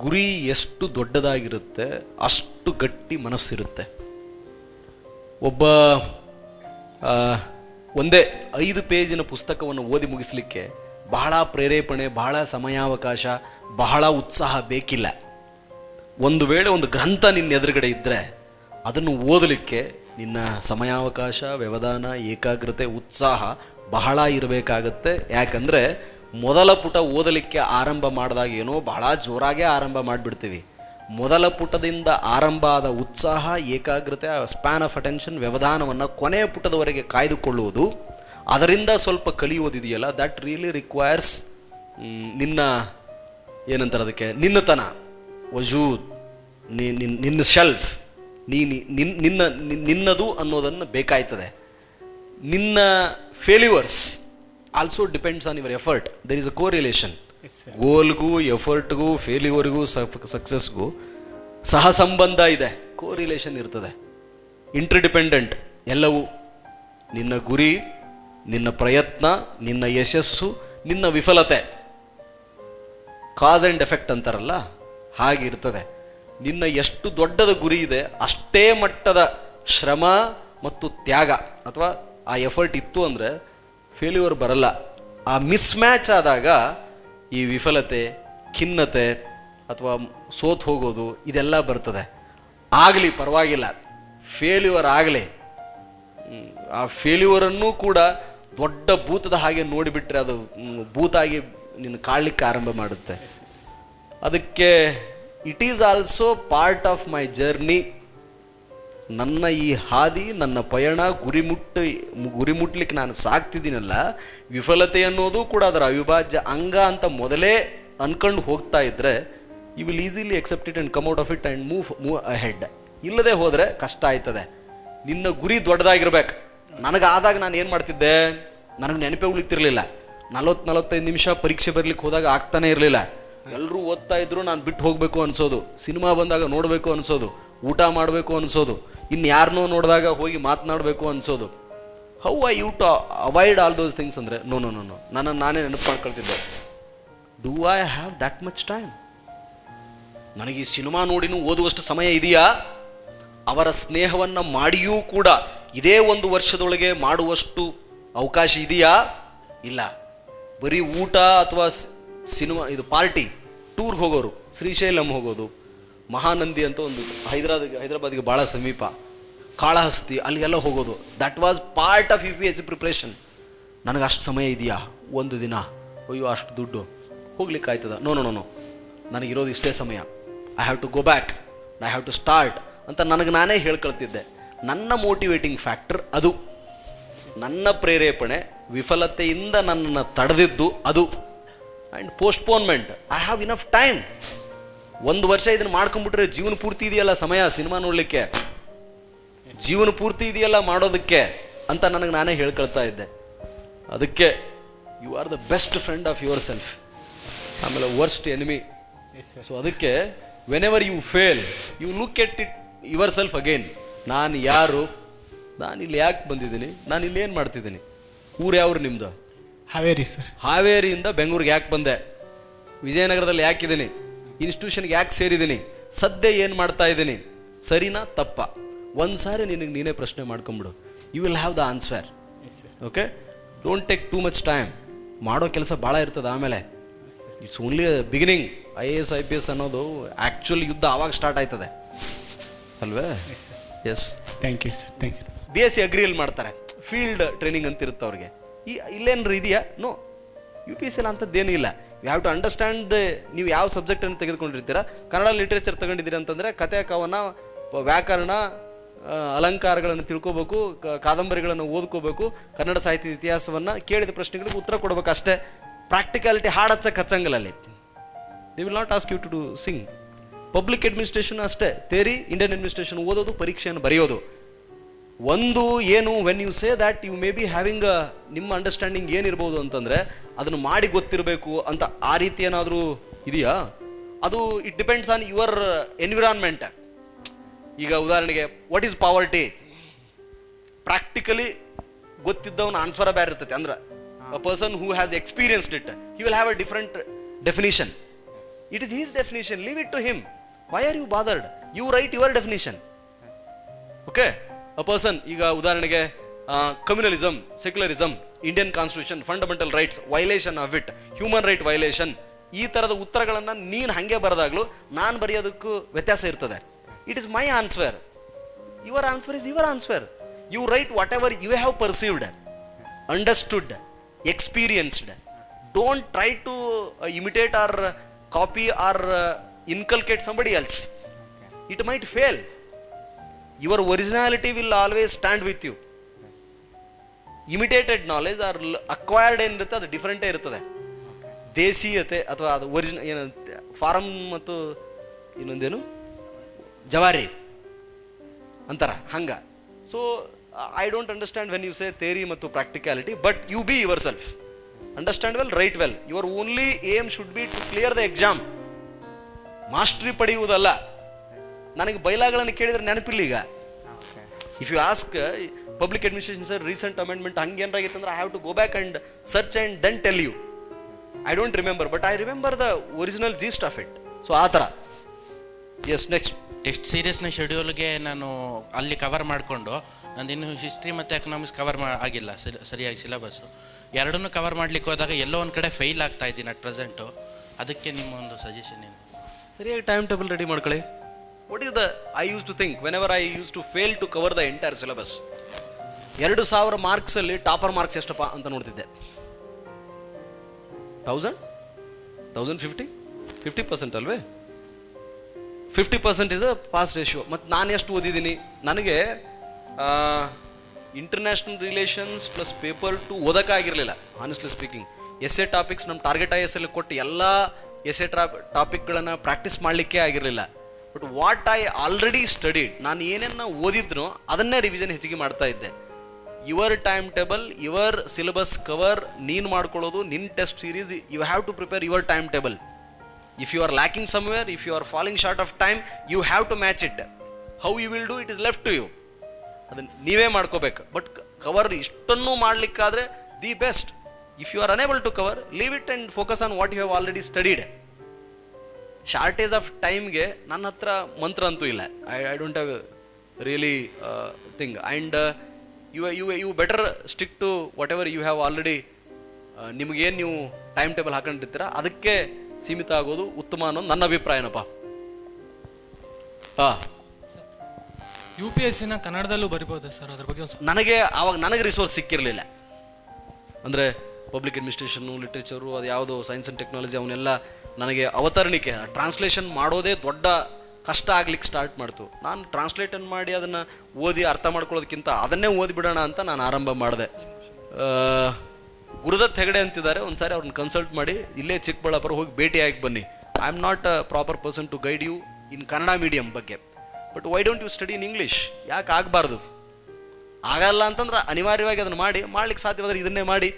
ಗುರಿ ಎಷ್ಟು ದೊಡ್ಡದಾಗಿರುತ್ತೆ ಅಷ್ಟು ಗಟ್ಟಿ ಮನಸ್ಸಿರುತ್ತೆ. ಒಬ್ಬ ಒಂದೇ 5 ಪೇಜಿನ ಪುಸ್ತಕವನ್ನು ಓದಿ ಮುಗಿಸ್ಲಿಕ್ಕೆ ಬಹಳ ಪ್ರೇರೇಪಣೆ, ಬಹಳ ಸಮಯಾವಕಾಶ, ಬಹಳ ಉತ್ಸಾಹ ಬೇಕಿಲ್ಲ. ಒಂದು ವೇಳೆ ಒಂದು ಗ್ರಂಥ ನಿನ್ನ ಎದುರುಗಡೆ ಇದ್ದರೆ ಅದನ್ನು ಓದಲಿಕ್ಕೆ ನಿನ್ನ ಸಮಯಾವಕಾಶ, ವ್ಯವಧಾನ, ಏಕಾಗ್ರತೆ, ಉತ್ಸಾಹ ಬಹಳ ಇರಬೇಕಾಗತ್ತೆ. ಯಾಕಂದರೆ ಮೊದಲ ಪುಟ ಓದಲಿಕ್ಕೆ ಆರಂಭ ಮಾಡಿದಾಗ ಏನೋ ಬಹಳ ಜೋರಾಗೇ ಆರಂಭ ಮಾಡಿಬಿಡ್ತೀವಿ. ಮೊದಲ ಪುಟದಿಂದ ಆರಂಭ ಆದ ಉತ್ಸಾಹ, ಏಕಾಗ್ರತೆ, ಸ್ಪ್ಯಾನ್ ಆಫ್ ಅಟೆನ್ಷನ್, ವ್ಯವಧಾನವನ್ನು ಕೊನೆಯ ಪುಟದವರೆಗೆ ಕಾಯ್ದುಕೊಳ್ಳುವುದು, ಅದರಿಂದ ಸ್ವಲ್ಪ ಕಲಿಯೋದಿದೆಯಲ್ಲ, ದಟ್ ರಿಯಲಿ ರಿಕ್ವೈರ್ಸ್ ನಿನ್ನ ಏನಂತಾರೆ ಅದಕ್ಕೆ, ನಿನ್ನತನ, ವಜೂದ್, ನಿನ್ನ ಶೆಲ್ಫ್, ನಿನ್ನದು ಅನ್ನೋದನ್ನು ಬೇಕಾಯ್ತದೆ. ನಿನ್ನ failures also depends on your effort. There is a correlation. ಗೋಲ್ಗೂ, ಎಫರ್ಟ್ಗೂ, ಫೇಲ್ಯೂರ್ಗೂ, ಸಕ್ಸಸ್ಗೂ ಸಹ ಸಂಬಂಧ ಇದೆ, ಕೋರಿಲೇಷನ್ ಇರ್ತದೆ. ಇಂಟರ್ಡಿಪೆಂಡೆಂಟ್ ಎಲ್ಲವೂ. ನಿನ್ನ ಗುರಿ, ನಿನ್ನ ಪ್ರಯತ್ನ, ನಿನ್ನ ಯಶಸ್ಸು, ನಿನ್ನ ವಿಫಲತೆ, ಕಾಸ್ ಆ್ಯಂಡ್ ಎಫೆಕ್ಟ್ ಅಂತಾರಲ್ಲ ಹಾಗಿರ್ತದೆ. ನಿನ್ನ ಎಷ್ಟು ದೊಡ್ಡದ ಗುರಿ ಇದೆ ಅಷ್ಟೇ ಮಟ್ಟದ ಶ್ರಮ ಮತ್ತು ತ್ಯಾಗ ಅಥವಾ ಆ ಎಫರ್ಟ್ ಇತ್ತು ಅಂದರೆ ಫೇಲ್ಯೂರ್ ಬರಲ್ಲ. ಆ ಮಿಸ್ಮ್ಯಾಚ್ ಆದಾಗ ಈ ವಿಫಲತೆ, ಖಿನ್ನತೆ ಅಥವಾ ಸೋತ್ ಹೋಗೋದು ಇದೆಲ್ಲ ಬರ್ತದೆ. ಆಗಲಿ ಪರವಾಗಿಲ್ಲ, ಫೇಲ್ಯೂರ್ ಆಗಲಿ. ಆ ಫೇಲ್ಯೂರನ್ನು ಕೂಡ ದೊಡ್ಡ ಭೂತದ ಹಾಗೆ ನೋಡಿಬಿಟ್ರೆ ಅದು ಭೂತಾಗಿ ನಿನ್ನ ಕಾಡ್ಲಿಕ್ಕೆ ಆರಂಭ ಮಾಡುತ್ತೆ. ಅದಕ್ಕೆ it is also part of my journey. ನನ್ನ ಈ ಹಾದಿ, ನನ್ನ ಪಯಣ, ಗುರಿ ಮುಟ್ಲಿಕ್ಕೆ ನಾನು ಸಾಕ್ತಿದ್ದೀನಲ್ಲ, ವಿಫಲತೆ ಅನ್ನೋದು ಕೂಡ ಅದರ ಅವಿಭಾಜ್ಯ ಅಂಗ ಅಂತ ಮೊದಲೇ ಅನ್ಕೊಂಡು ಹೋಗ್ತಾ ಇದ್ರೆ you will easily accept it and come out of it and move ahead. ಇಲ್ಲದೆ ಹೋದರೆ ಕಷ್ಟ ಆಯ್ತದೆ. ನಿನ್ನ ಗುರಿ ದೊಡ್ಡದಾಗಿರ್ಬೇಕು. ನನಗಾದಾಗ ನಾನು ಏನು ಮಾಡ್ತಿದ್ದೆ, ನನಗೆ ನೆನಪೇ ಉಳಿತಿರ್ಲಿಲ್ಲ. 40-45 ನಿಮಿಷ ಪರೀಕ್ಷೆ ಬರ್ಲಿಕ್ಕೆ ಹೋದಾಗ ಆಗ್ತಾನೆ ಇರಲಿಲ್ಲ. ಎಲ್ಲರೂ ಓದ್ತಾ ಇದ್ರು, ನಾನು ಬಿಟ್ಟು ಹೋಗಬೇಕು ಅನ್ಸೋದು. ಸಿನಿಮಾ ಬಂದಾಗ ನೋಡಬೇಕು ಅನ್ಸೋದು, ಊಟ ಮಾಡಬೇಕು ಅನ್ಸೋದು, ಇನ್ನು ಯಾರನ್ನೋ ನೋಡಿದಾಗ ಹೋಗಿ ಮಾತನಾಡಬೇಕು ಅನ್ಸೋದು. How I you to avoid all those things ಅಂದರೆ ನೋ, ನನ್ನನ್ನು ನಾನೇ ನೆನಪು ಮಾಡ್ಕೊಳ್ತಿದ್ದೆ. Do I have that much time? ನನಗೆ ಈ ಸಿನಿಮಾ ನೋಡಿನೂ ಓದುವಷ್ಟು ಸಮಯ ಇದೆಯಾ? ಅವರ ಸ್ನೇಹವನ್ನು ಮಾಡಿಯೂ ಕೂಡ ಇದೇ 1 ವರ್ಷದೊಳಗೆ ಮಾಡುವಷ್ಟು ಅವಕಾಶ ಇದೆಯಾ? ಇಲ್ಲ. ಬರೀ ಊಟ ಅಥವಾ ಸಿನಿಮಾ, ಇದು ಪಾರ್ಟಿ, ಟೂರ್ಗೆ ಹೋಗೋರು, ಶ್ರೀಶೈಲಂ ಹೋಗೋದು, ಮಹಾನಂದಿ ಅಂತ ಒಂದು ಹೈದರಾಬಾದ್ಗೆ ಭಾಳ ಸಮೀಪ, ಕಾಳಹಸ್ತಿ, ಅಲ್ಲಿಗೆಲ್ಲ ಹೋಗೋದು. That was part of UPSC preparation. ನನಗೆ ಅಷ್ಟು ಸಮಯ ಇದೆಯಾ? 1 ದಿನ, ಅಯ್ಯೋ ಅಷ್ಟು ದುಡ್ಡು, ಹೋಗ್ಲಿಕ್ಕೆ ಆಯ್ತದ? ನೋ, ನನಗಿರೋದು ಇಷ್ಟೇ ಸಮಯ. I have to go back, I have to start ಅಂತ ನನಗೆ ನಾನೇ ಹೇಳ್ಕೊಳ್ತಿದ್ದೆ. ನನ್ನ ಮೋಟಿವೇಟಿಂಗ್ ಫ್ಯಾಕ್ಟರ್ ಅದು. ನನ್ನ ಪ್ರೇರೇಪಣೆ, ವಿಫಲತೆಯಿಂದ ನನ್ನನ್ನು ತಡೆದಿದ್ದು ಅದು. And postponement, I have enough time. 1 ವರ್ಷ ಇದನ್ನು ಮಾಡ್ಕೊಂಡ್ಬಿಟ್ರೆ ಜೀವನ ಪೂರ್ತಿ ಇದೆಯಲ್ಲ ಸಮಯ ಸಿನಿಮಾ ನೋಡಲಿಕ್ಕೆ, ಜೀವನ ಪೂರ್ತಿ ಇದೆಯಲ್ಲ ಮಾಡೋದಕ್ಕೆ ಅಂತ ನನಗೆ ನಾನೇ ಹೇಳ್ಕೊಳ್ತಾ ಇದ್ದೆ. ಅದಕ್ಕೆ you are the best friend of yourself, ಆಮೇಲೆ ವರ್ಸ್ಟ್ ಎನಿಮಿ. ಸೊ ಅದಕ್ಕೆ whenever you fail, you look at it yourself again. ನಾನು ಯಾರು, ನಾನು ಇಲ್ಲಿ ಯಾಕೆ ಬಂದಿದ್ದೀನಿ, ನಾನು ಇಲ್ಲಿ ಏನು ಮಾಡ್ತಿದ್ದೀನಿ? ಊರು ಯಾವ್ರು ನಿಮ್ಮದು? ಹಾವೇರಿ ಸರ್. ಹಾವೇರಿಯಿಂದ ಬೆಂಗಳೂರಿಗೆ ಯಾಕೆ ಬಂದೆ? ವಿಜಯನಗರದಲ್ಲಿ ಯಾಕಿದ್ದೀನಿ? ಇನ್ಸ್ಟಿಟ್ಯೂಷನ್ಗೆ ಯಾಕೆ ಸೇರಿದ್ದೀನಿ? ಸದ್ಯ ಏನು ಮಾಡ್ತಾ ಇದ್ದೀನಿ? ಸರಿನಾ ತಪ್ಪ? ಒಂದು ಸಾರಿ ನಿನಗೆ ನೀನೇ ಪ್ರಶ್ನೆ ಮಾಡ್ಕೊಂಬಿಡು. You will have the answer. Okay, don't take too much time. ಮಾಡೋ ಕೆಲಸ ಭಾಳ ಇರ್ತದೆ. ಆಮೇಲೆ it's only beginning. IAS IPS ಅನ್ನೋದು ಆ್ಯಕ್ಚುಲಿ ಯುದ್ಧ ಆವಾಗ ಸ್ಟಾರ್ಟ್ ಆಯ್ತದೆ ಅಲ್ವೇ? Yes, thank you sir, thank you. BSc ಅಗ್ರಿಯಲ್ಲಿ ಮಾಡ್ತಾರೆ, ಫೀಲ್ಡ್ ಟ್ರೈನಿಂಗ್ ಅಂತ ಇರುತ್ತೆ ಅವ್ರಿಗೆ. ಇಲ್ಲೇನ್ರಿ ಇದೆಯಾ? ನೋ, UPSC ಅಂಥದ್ದೇನೂ ಇಲ್ಲ. You have to understand. ನೀವು ಯಾವ ಸಬ್ಜೆಕ್ಟನ್ನು ತೆಗೆದುಕೊಂಡಿರ್ತೀರಾ, ಕನ್ನಡ ಲಿಟ್ರೇಚರ್ ತಗೊಂಡಿದ್ದೀರಿ ಅಂತಂದರೆ ಕಥೆ, ಕವನ, ವ್ಯಾಕರಣ, ಅಲಂಕಾರಗಳನ್ನು ತಿಳ್ಕೋಬೇಕು, ಕಾದಂಬರಿಗಳನ್ನು ಓದ್ಕೋಬೇಕು, ಕನ್ನಡ ಸಾಹಿತ್ಯದ ಇತಿಹಾಸವನ್ನು, ಕೇಳಿದ ಪ್ರಶ್ನೆಗಳಿಗೆ ಉತ್ತರ ಕೊಡಬೇಕು ಅಷ್ಟೇ. ಪ್ರಾಕ್ಟಿಕಾಲಿಟಿ ಹಾಡು ಹಚ್ಚಂಗಿಲ್ಲ ಅಲ್ಲಿ. They will not ask you to do sing. Public administration ಅಷ್ಟೇ, ಥಿಯರಿ, ಇಂಡಿಯನ್ ಅಡ್ಮಿನಿಸ್ಟ್ರೇಷನ್ ಓದೋದು, ಪರೀಕ್ಷೆಯನ್ನು ಬರೆಯೋದು. ಒಂದು ಏನು, when you say that you may be having ನಿಮ್ಮ ಅಂಡರ್ಸ್ಟ್ಯಾಂಡಿಂಗ್ ಏನಿರ್ಬೋದು ಅಂತಂದರೆ ಅದನ್ನು ಮಾಡಿ ಗೊತ್ತಿರಬೇಕು ಅಂತ ಆ ರೀತಿ ಏನಾದರೂ ಇದೆಯಾ? ಅದು it depends on your environment. ಈಗ ಉದಾಹರಣೆಗೆ, ವಾಟ್ ಈಸ್ ಪಾವರ್ಟಿ? ಪ್ರಾಕ್ಟಿಕಲಿ ಗೊತ್ತಿದ್ದವನ ಆನ್ಸರ ಬೇರೆ ಇರ್ತೈತೆ. ಅಂದ್ರೆ a person who has experienced it, he will have a different definition. It is his definition. Leave it to him. Why are you bothered? You write your definition. Okay? A person, ಈಗ ಉದಾಹರಣೆಗೆ communalism, secularism, Indian constitution, fundamental rights, violation of it, human right violation, ಈ ಥರದ ಉತ್ತರಗಳನ್ನು ನೀನು ಹಾಗೆ ಬರೆದಾಗಲೂ ನಾನು ಬರೆಯೋದಕ್ಕೂ ವ್ಯತ್ಯಾಸ ಇರ್ತದೆ. It is my answer. Your answer is your answer. You write whatever you have perceived, understood, experienced. Don't try to imitate or copy or inculcate somebody else. It might fail. Your originality will always stand with you. Imitated knowledge or acquired ಏನಿರುತ್ತೆ ಅದು ಡಿಫ್ರೆಂಟೇ ಇರ್ತದೆ. ದೇಸೀಯತೆ ಅಥವಾ ಅದು original ಏನು farm ಮತ್ತು ಇನ್ನೊಂದೇನು ಜವಾರಿ ಅಂತಾರ ಹಂಗ. So I don't understand when you say theory ಮತ್ತು practicality, but you be yourself. Understand well, write well. Your only aim should be to clear the exam. Mastery ಪಡೆಯುವುದಲ್ಲ. ನನಗೆ ಬೈಲಾಗಳನ್ನು ಕೇಳಿದ್ರೆ ನೆನಪಿಲ್ಲ ಈಗ. If you ask public administration sir recent amendment ಹಂಗೇನಾಗಿತ್ತು ಅಂದ್ರೆ I have to go back and search and then tell you. I don't remember, but I remember the original gist of it. So ಆ ಥರ. Yes, next. Test ಸೀರೀಸ್ನ ಶೆಡ್ಯೂಲ್ಗೆ ನಾನು ಅಲ್ಲಿ cover ಮಾಡಿಕೊಂಡು ನಂದಿನ್ನು ಹಿಸ್ಟ್ರಿ ಮತ್ತು ಎಕನಾಮಿಕ್ಸ್ ಕವರ್ ಆಗಿಲ್ಲ ಸರಿಯಾಗಿ ಸಿಲೆಬಸ್ಸು. ಎರಡನ್ನೂ ಕವರ್ ಮಾಡ್ಲಿಕ್ಕೆ ಹೋದಾಗ ಎಲ್ಲೋ ಒಂದು ಕಡೆ ಫೇಲ್ ಆಗ್ತಾ ಇದ್ದೀನಿ ಅಟ್ ಪ್ರೆಸೆಂಟು. ಅದಕ್ಕೆ ನಿಮ್ಮ ಒಂದು ಸಜೆಷನ್ ಏನು? ಸರಿಯಾಗಿ ಟೈಮ್ ಟೇಬಲ್ ರೆಡಿ ಮಾಡ್ಕೊಳ್ಳಿ. What is the I use to think whenever I use to fail to cover the entire syllabus. 2000 ಮಾರ್ಕ್ಸಲ್ಲಿ ಟಾಪರ್ ಮಾರ್ಕ್ಸ್ ಎಷ್ಟಪ್ಪ ಅಂತ ನೋಡ್ತಿದ್ದೆ. 1050 50% ಅಲ್ವೇ? 50% ಇಸ್ ದ ಪಾಸ್ ರೇಷಿಯೋ. ಮತ್ತು ನಾನು ಎಷ್ಟು ಓದಿದ್ದೀನಿ? ನನಗೆ ಇಂಟರ್ನ್ಯಾಷನಲ್ ರಿಲೇಷನ್ಸ್ ಪ್ಲಸ್ ಪೇಪರ್ 2 ಓದೋಕ್ಕಾಗಿರಲಿಲ್ಲ ಆನೆಸ್ಟ್ಲಿ ಸ್ಪೀಕಿಂಗ್. ಎಸ್ಎ ಟಾಪಿಕ್ಸ್ ನಮ್ಮ ಟಾರ್ಗೆಟ್ ISL ಕೊಟ್ಟು ಎಲ್ಲ ಎಸ್ಎ ಟಾಪಿಕ್ಗಳನ್ನು ಪ್ರಾಕ್ಟೀಸ್ ಮಾಡಲಿಕ್ಕೆ ಆಗಿರಲಿಲ್ಲ. But what I already studied, ನಾನು ಏನೇನು ಓದಿದ್ನೋ ಅದನ್ನೇ ರಿವಿಷನ್ ಹೆಚ್ಚಿಗೆ ಮಾಡ್ತಾ ಇದ್ದೆ. Your time table, your syllabus cover ನೀನು ಮಾಡ್ಕೊಳ್ಳೋದು, ನಿನ್ನ test series, you have to prepare your time table. If you are lacking somewhere, if you are falling short of time, you have to match it. How you will do it is left to you. ಅದನ್ನು ನೀವೇ ಮಾಡ್ಕೋಬೇಕು. But cover ಇಷ್ಟನ್ನು ಮಾಡಲಿಕ್ಕಾದ್ರೆ the best. If you are unable to cover, leave it and focus on what you have already studied. Shortage of ಟೈಮ್ಗೆ ನನ್ನ ಹತ್ರ ಮಂತ್ರ ಅಂತೂ ಇಲ್ಲ. I don't have really thing. And you better stick to whatever you have already. ನಿಮಗೇನು ನೀವು time table ಹಾಕೊಂಡಿರ್ತೀರ ಅದಕ್ಕೆ ಸೀಮಿತ ಆಗೋದು ಉತ್ತಮ ಅನ್ನೋದು ನನ್ನ ಅಭಿಪ್ರಾಯನಪ್ಪ. UPSCನ ಕನ್ನಡದಲ್ಲೂ ಬರಿಬೋದಾ ಸರ್? ಅದ್ರ ಬಗ್ಗೆ ನನಗೆ ನನಗೆ ರಿಸೋರ್ಸ್ ಸಿಕ್ಕಿರಲಿಲ್ಲ. ಅಂದರೆ ಪಬ್ಲಿಕ್ ಅಡ್ಮಿನಿಸ್ಟ್ರೇಷನ್ನು, ಲಿಟ್ರೇಚರು, ಅದು ಯಾವುದೋ ಸೈನ್ಸ್ ಆ್ಯಂಡ್ ಟೆಕ್ನಾಲಜಿ, ಅವನ್ನೆಲ್ಲ ನನಗೆ ಅವತರಣಿಕೆ ಟ್ರಾನ್ಸ್ಲೇಷನ್ ಮಾಡೋದೇ ದೊಡ್ಡ ಕಷ್ಟ ಆಗ್ಲಿಕ್ಕೆ ಸ್ಟಾರ್ಟ್ ಮಾಡ್ತು. ನಾನು ಟ್ರಾನ್ಸ್ಲೇಟನ್ ಮಾಡಿ ಅದನ್ನು ಓದಿ ಅರ್ಥ ಮಾಡ್ಕೊಳ್ಳೋದಕ್ಕಿಂತ ಅದನ್ನೇ ಓದಿಬಿಡೋಣ ಅಂತ ನಾನು ಆರಂಭ ಮಾಡಿದೆ. ಗುರುದತ್ ಹೆಗಡೆ ಅಂತಿದ್ದಾರೆ, ಒಂದು ಸಾರಿ ಅವ್ರನ್ನ ಕನ್ಸಲ್ಟ್ ಮಾಡಿ ಇಲ್ಲೇ ಚಿಕ್ಕಬಳ್ಳಾಪುರ ಹೋಗಿ ಭೇಟಿಯಾಗಿ ಬನ್ನಿ. I am not a proper person to guide you in Kannada medium ಬಗ್ಗೆ. But why don't you study in English? ಯಾಕೆ ಆಗಬಾರ್ದು? ಆಗಲ್ಲ ಅಂತಂದ್ರೆ ಅನಿವಾರ್ಯವಾಗಿ ಅದನ್ನು ಮಾಡ್ಲಿಕ್ಕೆ ಸಾಧ್ಯವಾದರೆ ಇದನ್ನೇ ಮಾಡಿ.